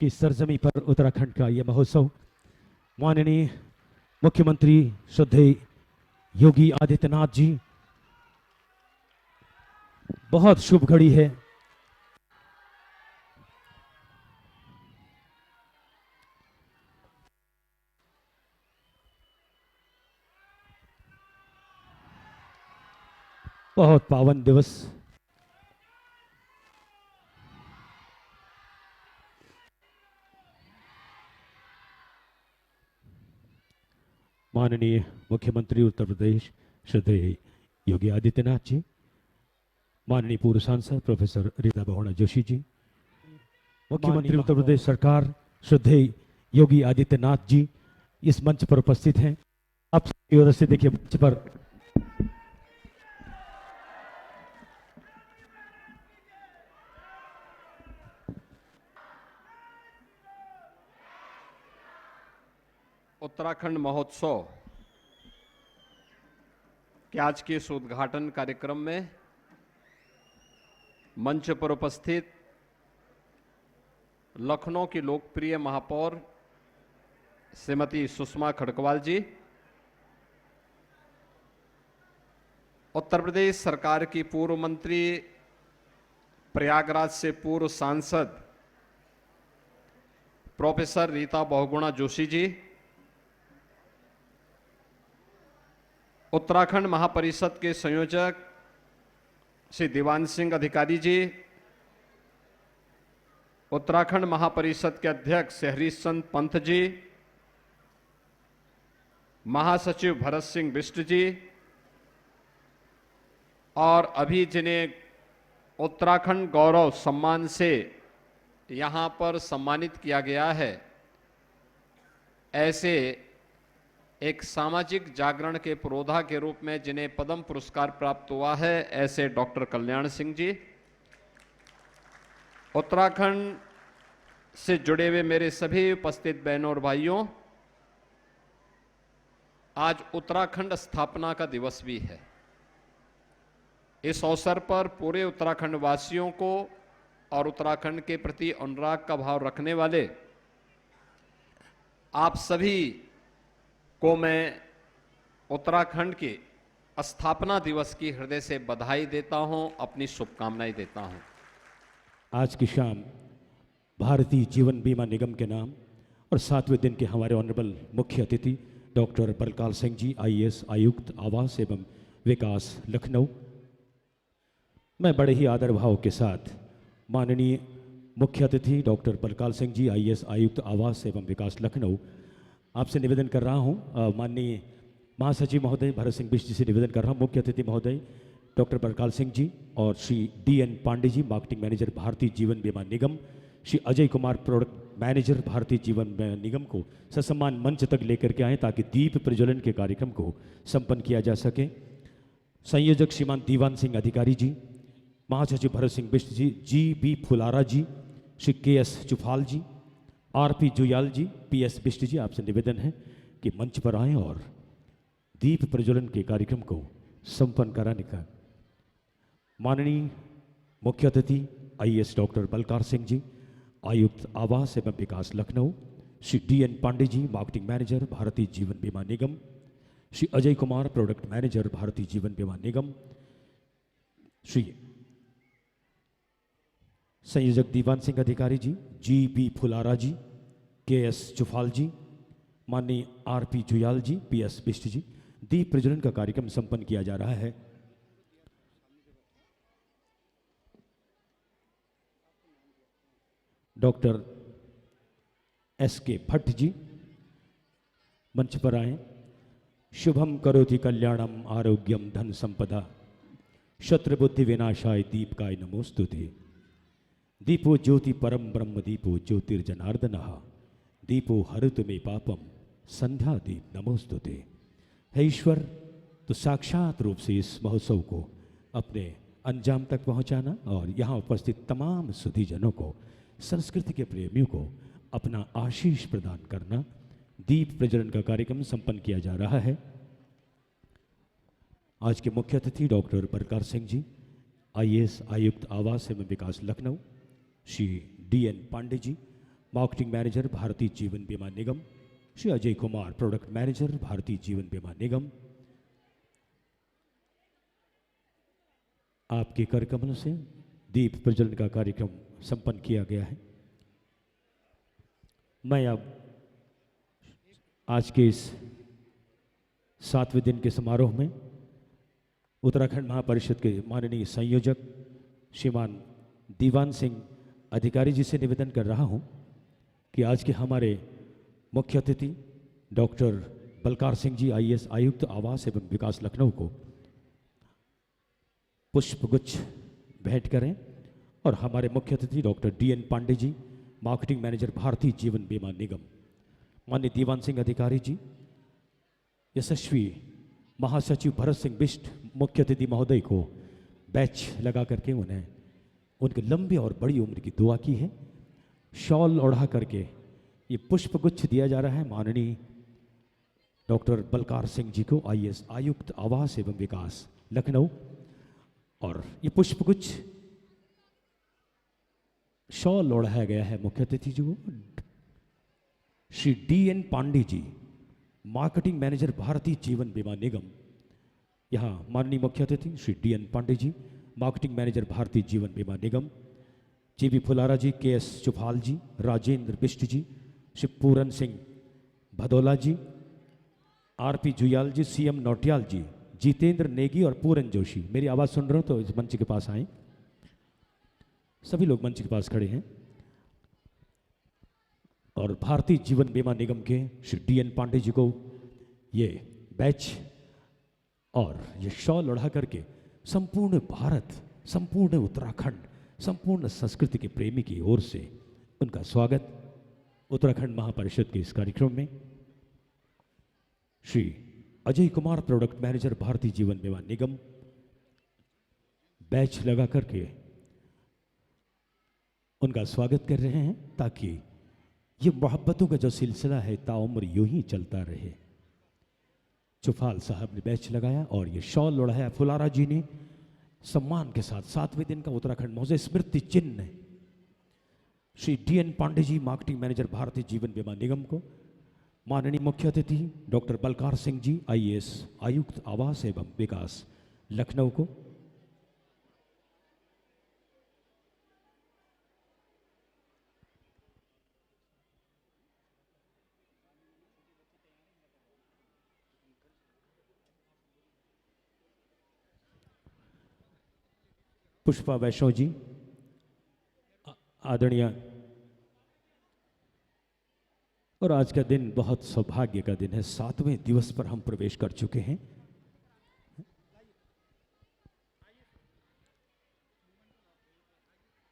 की सरजमी पर उत्तराखंड का यह महोत्सव माननीय मुख्यमंत्री श्रद्धेय योगी आदित्यनाथ जी, बहुत शुभ घड़ी है। बहुत पावन दिवस। माननीय मुख्यमंत्री उत्तर प्रदेश श्रद्धेय योगी आदित्यनाथ जी, माननीय पूर्व सांसद प्रोफेसर रीता बहुगुणा जोशी जी, मुख्यमंत्री उत्तर प्रदेश सरकार श्रद्धेय योगी आदित्यनाथ जी इस मंच पर उपस्थित हैं। आप सबकी ओर से देखिए मंच पर उत्तराखंड महोत्सव के आज के इस उद्घाटन कार्यक्रम में मंच पर उपस्थित लखनऊ की लोकप्रिय महापौर श्रीमती सुषमा खड़गवाल जी, उत्तर प्रदेश सरकार की पूर्व मंत्री, प्रयागराज से पूर्व सांसद प्रोफेसर रीता बहुगुणा जोशी जी, उत्तराखंड महापरिषद के संयोजक श्री दीवान सिंह अधिकारी जी, उत्तराखंड महापरिषद के अध्यक्ष श्री हरीश चंद पंत जी, महासचिव भरत सिंह बिष्ट जी, और अभी जिन्हें उत्तराखंड गौरव सम्मान से यहां पर सम्मानित किया गया है, ऐसे एक सामाजिक जागरण के पुरोधा के रूप में जिन्हें पद्म पुरस्कार प्राप्त हुआ है, ऐसे डॉक्टर कल्याण सिंह जी, उत्तराखंड से जुड़े हुए मेरे सभी उपस्थित बहनों और भाइयों, आज उत्तराखंड स्थापना का दिवस भी है। इस अवसर पर पूरे उत्तराखंड वासियों को और उत्तराखंड के प्रति अनुराग का भाव रखने वाले आप सभी को मैं उत्तराखंड के स्थापना दिवस की हृदय से बधाई देता हूं, अपनी शुभकामनाएं देता हूं। आज की शाम भारतीय जीवन बीमा निगम के नाम और 7वें दिन के हमारे ऑनरेबल मुख्य अतिथि डॉक्टर बलकार सिंह जी, आईएएस आयुक्त आवास एवं विकास लखनऊ, मैं बड़े ही आदर भाव के साथ माननीय मुख्य अतिथि डॉक्टर बलकार सिंह जी, आईएएस आयुक्त आवास एवं विकास लखनऊ, आपसे निवेदन कर रहा हूं, माननीय महासचिव महोदय भरत सिंह बिष्ट जी से निवेदन कर रहा हूं, मुख्य अतिथि महोदय डॉक्टर बलकार सिंह जी और Shri DN Pandey ji, marketing manager Bharatiya Jeevan बीमा निगम, श्री अजय कुमार प्रोडक्ट मैनेजर भारतीय जीवन बीमा निगम को ससम्मान मंच तक लेकर के आए ताकि दीप प्रज्वलन के कार्यक्रम को संपन्न किया जा सके। संयोजक श्रीमान दीवान सिंह अधिकारी जी, महासचिव भरत सिंह बिष्ट जी, जी बी फुलारा जी, श्री के एस चुफाल जी, आरपी जुयाल जी, पीएस बिष्ट जी, आपसे निवेदन है कि मंच पर आएं और दीप प्रज्वलन के कार्यक्रम को संपन्न कराने का। माननीय मुख्य अतिथि आईएएस डॉक्टर बलकार सिंह जी, आयुक्त आवास एवं विकास Lucknow, Shri DN Pandey ji, marketing manager Bharatiya Jeevan बीमा निगम, श्री अजय कुमार प्रोडक्ट मैनेजर भारतीय जीवन बीमा निगम, श्री संयोजक दीवान सिंह अधिकारी जी, जी बी फुलारा जी, के एस चुफाल जी, माननीय आरपी जुयाल जी, पीएस बिष्ट जी, दीप प्रज्वलन का कार्यक्रम संपन्न किया जा रहा है। डॉक्टर एस के भट्ट जी मंच पर आए। शुभम करोति कल्याणम आरोग्यम धन संपदा शत्रुबुद्धि विनाशाय दीपकाय नमोस्तुते। दीपो ज्योति परम ब्रह्म दीपो ज्योतिर्जनार्दनः दीपो हरतु मे पापम संध्या दीप नमोस्तुते। हे ईश्वर, तो साक्षात रूप से इस महोत्सव को अपने अंजाम तक पहुंचाना और यहाँ उपस्थित तमाम सुधीजनों को, संस्कृति के प्रेमियों को अपना आशीष प्रदान करना। दीप प्रज्वलन का कार्यक्रम संपन्न किया जा रहा है। आज के मुख्य अतिथि डॉक्टर बलकार सिंह जी, आईएएस आयुक्त आवास एवं विकास Lucknow, Shri DN Pandey ji, marketing manager Bharatiya Jeevan बीमा निगम, श्री अजय कुमार प्रोडक्ट मैनेजर भारतीय जीवन बीमा निगम, आपके कर कमलों से दीप प्रज्वलन का कार्यक्रम संपन्न किया गया है। मैं अब आज के इस 7वें दिन के समारोह में उत्तराखंड महापरिषद के माननीय संयोजक श्रीमान दीवान सिंह अधिकारी जी से निवेदन कर रहा हूं कि आज के हमारे मुख्य अतिथि डॉक्टर बलकार सिंह जी आईएएस आयुक्त आवास एवं विकास लखनऊ को पुष्पगुच्छ भेंट करें और हमारे मुख्य अतिथि doctor DN Pandey ji marketing manager Bharatiya Jeevan बीमा निगम, माननीय दीवान सिंह अधिकारी जी, यशस्वी महासचिव भरत सिंह बिष्ट मुख्य अतिथि महोदय को बैच लगा करके उन्हें उनकी लंबी और बड़ी उम्र की दुआ की है। शॉल ओढ़ा करके ये पुष्पगुच्छ दिया जा रहा है माननीय डॉक्टर बलकार सिंह जी को आईएएस आयुक्त आवास एवं विकास लखनऊ। और ये पुष्पगुच्छ शॉल ओढ़ाया गया है मुख्य अतिथि जी को Shri DN Pandey ji marketing manager Bharatiya Jeevan बीमा निगम। यहाँ माननीय मुख्य अतिथि Shri DN Pandey ji marketing manager Bharatiya Jeevan बीमा निगम, जीबी फुलारा जी, केएस चुफाल जी, राजेंद्र बिष्ट जी, श्री पूरन सिंह भदौला जी, आरपी जुयाल जी, सीएम नौटियाल जी, जितेंद्र नेगी और पूरन जोशी। मेरी आवाज़ सुन रहे हो तो इस मंच के पास आए। सभी लोग मंच के पास खड़े हैं। और भारतीय जीवन बीमा निगम के श्री डीएन पांडे जी को ये बैच और ये शॉल ओढ़ा करके संपूर्ण भारत, संपूर्ण उत्तराखंड, संपूर्ण संस्कृति के प्रेमी की ओर से उनका स्वागत उत्तराखंड महापरिषद के इस कार्यक्रम में। श्री अजय कुमार प्रोडक्ट मैनेजर भारतीय जीवन बीमा निगम बैच लगा करके उनका स्वागत कर रहे हैं ताकि ये मोहब्बतों का जो सिलसिला है ताउम्र यूं ही चलता रहे। चुफाल साहब ने बैच लगाया और ये शॉल ओढ़ाया फुलारा जी ने सम्मान के साथ 7वें दिन का उत्तराखंड महोत्सव स्मृति चिन्ह Shri DN Pandey ji marketing manager Bharatiya Jeevan बीमा निगम को, माननीय मुख्य अतिथि डॉक्टर बलकार सिंह जी आईएएस आयुक्त आवास एवं विकास लखनऊ को, पुष्पा वैष्णव जी आदरणीय। और आज का दिन बहुत सौभाग्य का दिन है, 7वें दिवस पर हम प्रवेश कर चुके हैं।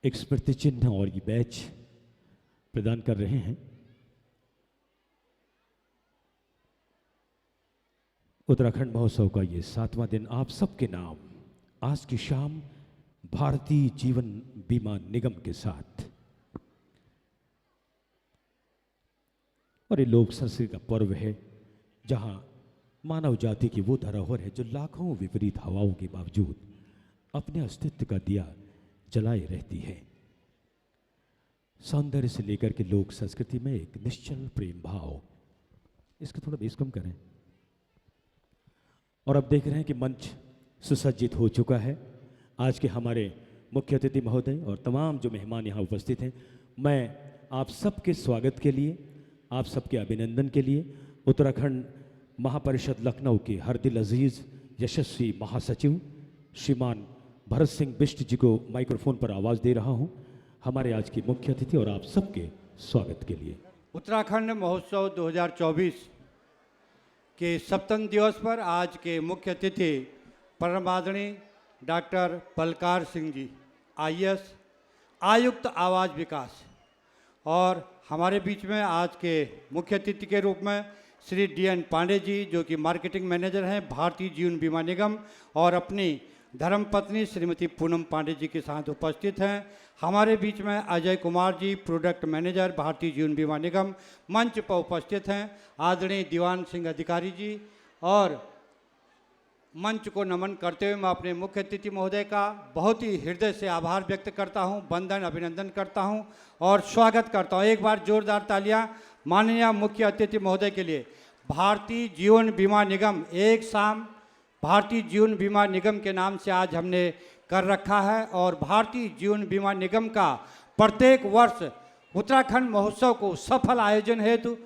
एक स्मृति चिन्ह और ये बैच प्रदान कर रहे हैं। उत्तराखंड महोत्सव का ये 7वां दिन आप सबके नाम आज की शाम भारतीय जीवन बीमा निगम के साथ, और ये लोक संस्कृति का पर्व है जहां मानव जाति की वो धरोहर है जो लाखों विपरीत हवाओं के बावजूद अपने अस्तित्व का दिया जलाए रहती है। सौंदर्य से लेकर के लोक संस्कृति में एक निश्चल प्रेम भाव, इसका थोड़ा बेस कम करें। और अब देख रहे हैं कि मंच सुसज्जित हो चुका है। आज के हमारे मुख्य अतिथि महोदय और तमाम जो मेहमान यहाँ उपस्थित हैं, मैं आप सबके स्वागत के लिए, आप सबके अभिनंदन के लिए उत्तराखंड महापरिषद लखनऊ के हर दिल अजीज यशस्वी महासचिव श्रीमान भरत सिंह बिष्ट जी को माइक्रोफोन पर आवाज़ दे रहा हूँ, हमारे आज की मुख्य अतिथि और आप सबके स्वागत के लिए। उत्तराखंड महोत्सव 2024 के 7वें दिवस पर आज के मुख्य अतिथि परमादरणीय डॉक्टर बलकार सिंह जी आईएएस आयुक्त आवास विकास, और हमारे बीच में आज के मुख्य अतिथि के रूप में श्री डीएन पांडे जी जो कि मार्केटिंग मैनेजर हैं भारतीय जीवन बीमा निगम, और अपनी धर्मपत्नी श्रीमती पूनम पांडे जी के साथ उपस्थित हैं। हमारे बीच में अजय कुमार जी प्रोडक्ट मैनेजर भारतीय जीवन बीमा निगम मंच पर उपस्थित हैं। आदरणीय दीवान सिंह अधिकारी जी और मंच को नमन करते हुए मैं अपने मुख्य अतिथि महोदय का बहुत ही हृदय से आभार व्यक्त करता हूं, वंदन अभिनंदन करता हूं और स्वागत करता हूं। एक बार जोरदार तालियां माननीय मुख्य अतिथि महोदय के लिए। भारतीय जीवन बीमा निगम एक शाम भारतीय जीवन बीमा निगम के नाम से आज हमने कर रखा है और भारतीय जीवन बीमा निगम का प्रत्येक वर्ष उत्तराखंड महोत्सव को सफल आयोजन हेतु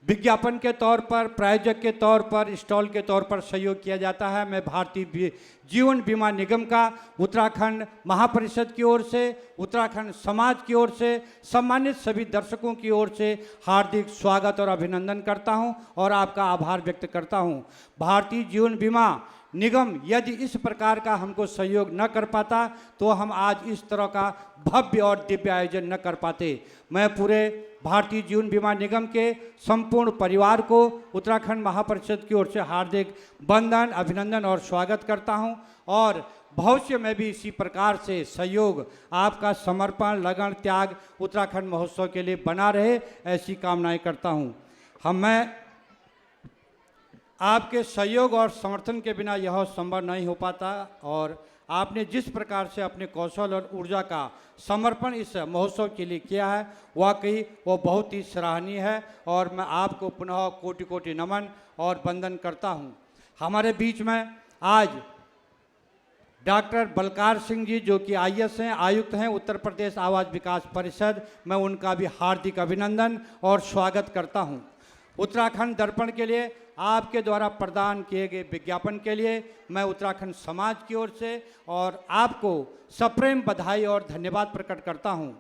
विज्ञापन के तौर पर, प्रायोजक के तौर पर, स्टॉल के तौर पर सहयोग किया जाता है। मैं भारतीय जीवन बीमा निगम का उत्तराखंड महापरिषद की ओर से, उत्तराखंड समाज की ओर से, सम्मानित सभी दर्शकों की ओर से हार्दिक स्वागत और अभिनंदन करता हूं और आपका आभार व्यक्त करता हूं। भारतीय जीवन बीमा निगम यदि इस प्रकार का हमको सहयोग न कर पाता तो हम आज इस तरह का भव्य और दिव्य आयोजन न कर पाते। मैं पूरे भारतीय जीवन बीमा निगम के संपूर्ण परिवार को उत्तराखंड महापरिषद की ओर से हार्दिक वंदन अभिनंदन और स्वागत करता हूं और भविष्य में भी इसी प्रकार से सहयोग, आपका समर्पण, लगन, त्याग उत्तराखंड महोत्सव के लिए बना रहे, ऐसी कामनाएं करता हूं। मैं आपके सहयोग और समर्थन के बिना यह संभव नहीं हो पाता और आपने जिस प्रकार से अपने कौशल और ऊर्जा का समर्पण इस महोत्सव के लिए किया है वाकई वो बहुत ही सराहनीय है और मैं आपको पुनः कोटि कोटि नमन और वंदन करता हूं। हमारे बीच में आज डॉक्टर बलकार सिंह जी जो कि आईएएस हैं, आयुक्त हैं उत्तर प्रदेश आवास विकास परिषद, मैं उनका भी हार्दिक अभिनंदन और स्वागत करता हूं। उत्तराखंड दर्पण के लिए आपके द्वारा प्रदान किए गए विज्ञापन के लिए मैं उत्तराखंड समाज की ओर से और आपको सप्रेम बधाई और धन्यवाद प्रकट करता हूं।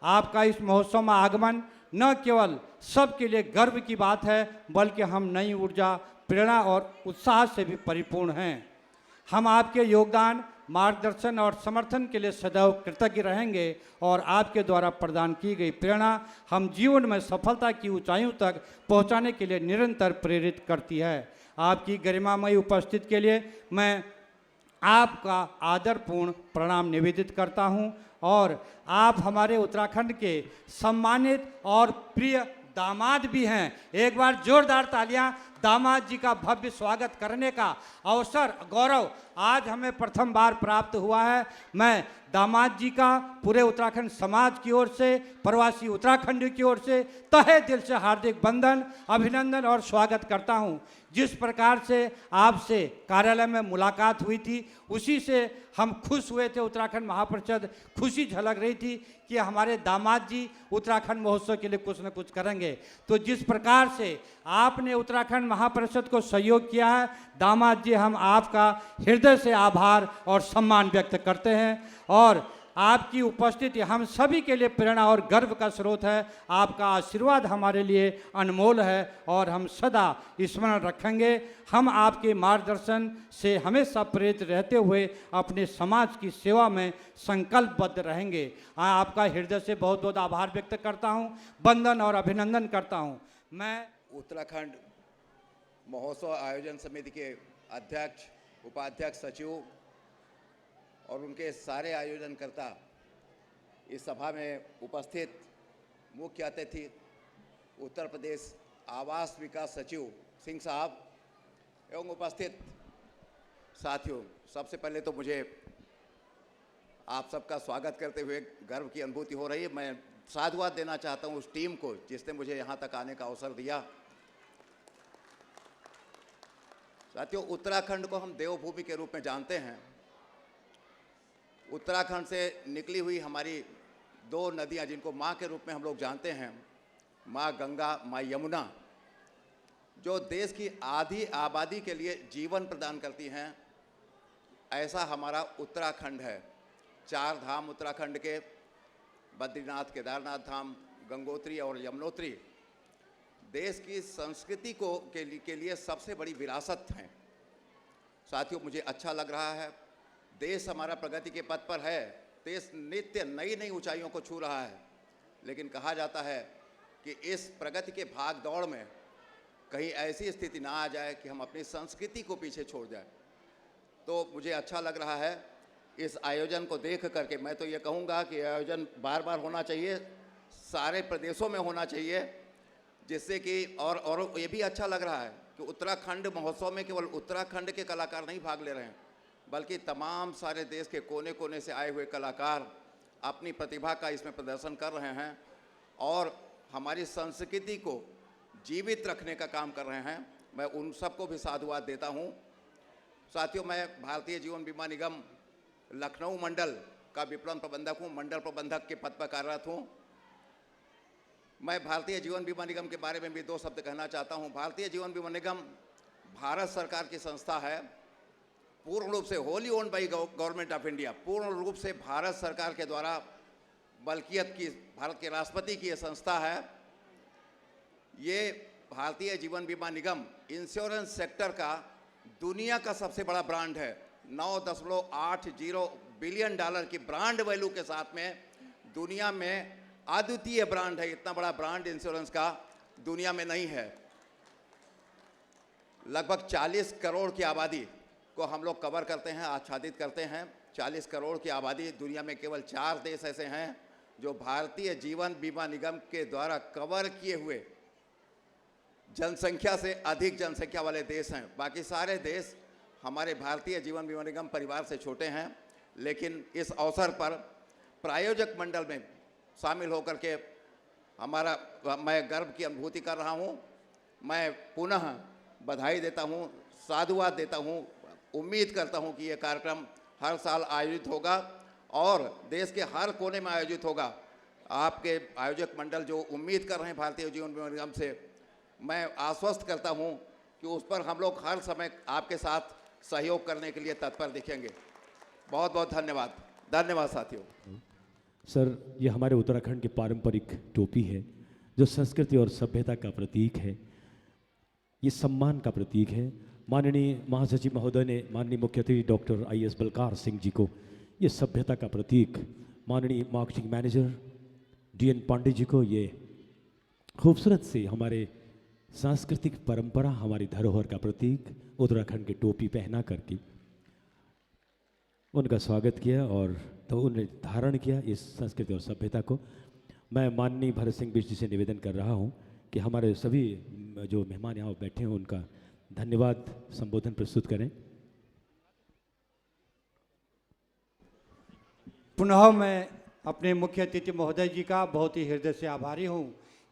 आपका इस महोत्सव में आगमन न केवल सबके लिए गर्व की बात है बल्कि हम नई ऊर्जा, प्रेरणा और उत्साह से भी परिपूर्ण हैं। हम आपके योगदान, मार्गदर्शन और समर्थन के लिए सदैव कृतज्ञ रहेंगे और आपके द्वारा प्रदान की गई प्रेरणा हम जीवन में सफलता की ऊंचाइयों तक पहुंचाने के लिए निरंतर प्रेरित करती है। आपकी गरिमामयी उपस्थिति के लिए मैं आपका आदरपूर्ण प्रणाम निवेदित करता हूं और आप हमारे उत्तराखंड के सम्मानित और प्रिय दामाद भी हैं। एक बार जोरदार तालियां दामाद जी का भव्य स्वागत करने का अवसर, गौरव आज हमें प्रथम बार प्राप्त हुआ है। मैं दामाद जी का पूरे उत्तराखंड समाज की ओर से, प्रवासी उत्तराखंड की ओर से तहे दिल से हार्दिक वंदन, अभिनंदन और स्वागत करता हूं। जिस प्रकार से आपसे कार्यालय में मुलाकात हुई थी उसी से हम खुश हुए थे, उत्तराखंड महापरिषद खुशी झलक रही थी कि हमारे दामाद जी उत्तराखंड महोत्सव के लिए कुछ न कुछ करेंगे। तो जिस प्रकार से आपने उत्तराखंड महापरिषद को सहयोग किया है, दामाद जी हम आपका हृदय से आभार और सम्मान व्यक्त करते हैं और आपकी उपस्थिति हम सभी के लिए प्रेरणा और गर्व का स्रोत है। आपका आशीर्वाद हमारे लिए अनमोल है और हम सदा स्मरण रखेंगे। हम आपके मार्गदर्शन से हमेशा प्रेरित रहते हुए अपने समाज की सेवा में संकल्पबद्ध रहेंगे। आपका हृदय से बहुत बहुत आभार व्यक्त करता हूं, वंदन और अभिनंदन करता हूं। मैं उत्तराखंड महोत्सव आयोजन समिति के अध्यक्ष, उपाध्यक्ष, सचिव और उनके सारे आयोजनकर्ता, इस सभा में उपस्थित मुख्य अतिथि उत्तर प्रदेश आवास विकास सचिव सिंह साहब एवं उपस्थित साथियों, सबसे पहले तो मुझे आप सबका स्वागत करते हुए गर्व की अनुभूति हो रही है। मैं साधुवाद देना चाहता हूं उस टीम को जिसने मुझे यहाँ तक आने का अवसर दिया। साथियों, उत्तराखंड को हम देवभूमि के रूप में जानते हैं। उत्तराखंड से निकली हुई हमारी दो नदियां जिनको माँ के रूप में हम लोग जानते हैं, माँ गंगा, माँ यमुना, जो देश की आधी आबादी के लिए जीवन प्रदान करती हैं, ऐसा हमारा उत्तराखंड है। 4 धाम उत्तराखंड के, बद्रीनाथ, केदारनाथ धाम, गंगोत्री और यमुनोत्री देश की संस्कृति को के लिए सबसे बड़ी विरासत हैं। साथियों, मुझे अच्छा लग रहा है, देश हमारा प्रगति के पथ पर है, देश नित्य नई नई ऊंचाइयों को छू रहा है, लेकिन कहा जाता है कि इस प्रगति के भाग दौड़ में कहीं ऐसी स्थिति ना आ जाए कि हम अपनी संस्कृति को पीछे छोड़ जाए। तो मुझे अच्छा लग रहा है इस आयोजन को देख करके। मैं तो ये कहूँगा कि आयोजन बार बार होना चाहिए, सारे प्रदेशों में होना चाहिए, जिससे कि और ये भी अच्छा लग रहा है कि उत्तराखंड महोत्सव में केवल उत्तराखंड के कलाकार नहीं भाग ले रहे हैं, बल्कि तमाम सारे देश के कोने कोने से आए हुए कलाकार अपनी प्रतिभा का इसमें प्रदर्शन कर रहे हैं और हमारी संस्कृति को जीवित रखने का काम कर रहे हैं। मैं उन सबको भी साधुवाद देता हूं। साथियों, मैं भारतीय जीवन बीमा निगम लखनऊ मंडल का विपणन प्रबंधक हूं, मंडल प्रबंधक के पद पर कार्यरत हूं। मैं भारतीय जीवन बीमा निगम के बारे में भी दो शब्द कहना चाहता हूं। भारतीय जीवन बीमा निगम भारत सरकार की संस्था है, पूर्ण रूप से wholly owned by government of India, पूर्ण रूप से भारत सरकार के द्वारा बल्कियत की भारत के राष्ट्रपति की यह संस्था है। ये भारतीय जीवन बीमा निगम इंश्योरेंस सेक्टर का दुनिया का सबसे बड़ा ब्रांड है। 9.80 बिलियन डॉलर की ब्रांड वैल्यू के साथ में दुनिया में अद्वितीय ब्रांड है। इतना बड़ा ब्रांड इंश्योरेंस का दुनिया में नहीं है। लगभग 40 करोड़ की आबादी को हम लोग कवर करते हैं, आच्छादित करते हैं। 40 करोड़ की आबादी, दुनिया में केवल 4 देश ऐसे हैं जो भारतीय जीवन बीमा निगम के द्वारा कवर किए हुए जनसंख्या से अधिक जनसंख्या वाले देश हैं। बाकी सारे देश हमारे भारतीय जीवन बीमा निगम परिवार से छोटे हैं, लेकिन इस अवसर पर प्रायोजक मंडल में शामिल होकर के मैं गर्व की अनुभूति कर रहा हूं। मैं पुनः बधाई देता हूं, साधुवाद देता हूं। उम्मीद करता हूं कि ये कार्यक्रम हर साल आयोजित होगा और देश के हर कोने में आयोजित होगा। आपके आयोजक मंडल जो उम्मीद कर रहे हैं भारतीय जीवन बीमा निगम से, मैं आश्वस्त करता हूं कि उस पर हम लोग हर समय आपके साथ सहयोग करने के लिए तत्पर दिखेंगे। बहुत बहुत धन्यवाद। धन्यवाद साथियों। सर, ये हमारे उत्तराखंड की पारंपरिक टोपी है जो संस्कृति और सभ्यता का प्रतीक है, ये सम्मान का प्रतीक है। माननीय महासचिव महोदय ने माननीय मुख्य अतिथि डॉक्टर IAS बलकार सिंह जी को ये सभ्यता का प्रतीक, माननीय marketing manager DN Pandey ji को ये खूबसूरत से हमारे सांस्कृतिक परंपरा, हमारी धरोहर का प्रतीक उत्तराखंड की टोपी पहना करके उनका स्वागत किया और तो उन्हें धारण किया इस संस्कृति और सभ्यता को। मैं माननीय भरत सिंह बिष्ट जी से निवेदन कर रहा हूं कि हमारे सभी जो मेहमान यहाँ बैठे हैं उनका धन्यवाद संबोधन प्रस्तुत करें। पुनः मैं अपने मुख्य अतिथि महोदय जी का बहुत ही हृदय से आभारी हूं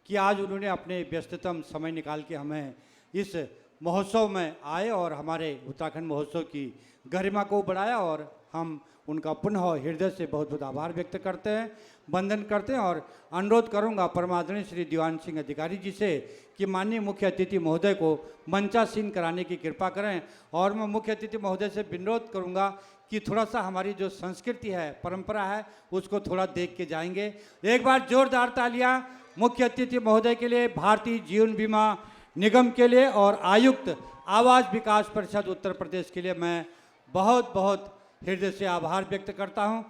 कि आज उन्होंने अपने व्यस्ततम समय निकाल के हमें इस महोत्सव में आए और हमारे उत्तराखंड महोत्सव की गरिमा को बढ़ाया, और हम उनका पुनः हृदय से बहुत बहुत आभार व्यक्त करते हैं, वंदन करते हैं। और अनुरोध करूंगा परमादरणीय श्री दीवान सिंह अधिकारी जी से कि माननीय मुख्य अतिथि महोदय को मंचासीन कराने की कृपा करें। और मैं मुख्य अतिथि महोदय से विनोद करूंगा कि थोड़ा सा हमारी जो संस्कृति है, परंपरा है, उसको थोड़ा देख के जाएंगे। एक बार जोरदार तालियां मुख्य अतिथि महोदय के लिए, भारतीय जीवन बीमा निगम के लिए और आयुक्त आवास विकास परिषद उत्तर प्रदेश के लिए मैं बहुत बहुत हृदय से आभार व्यक्त करता हूं।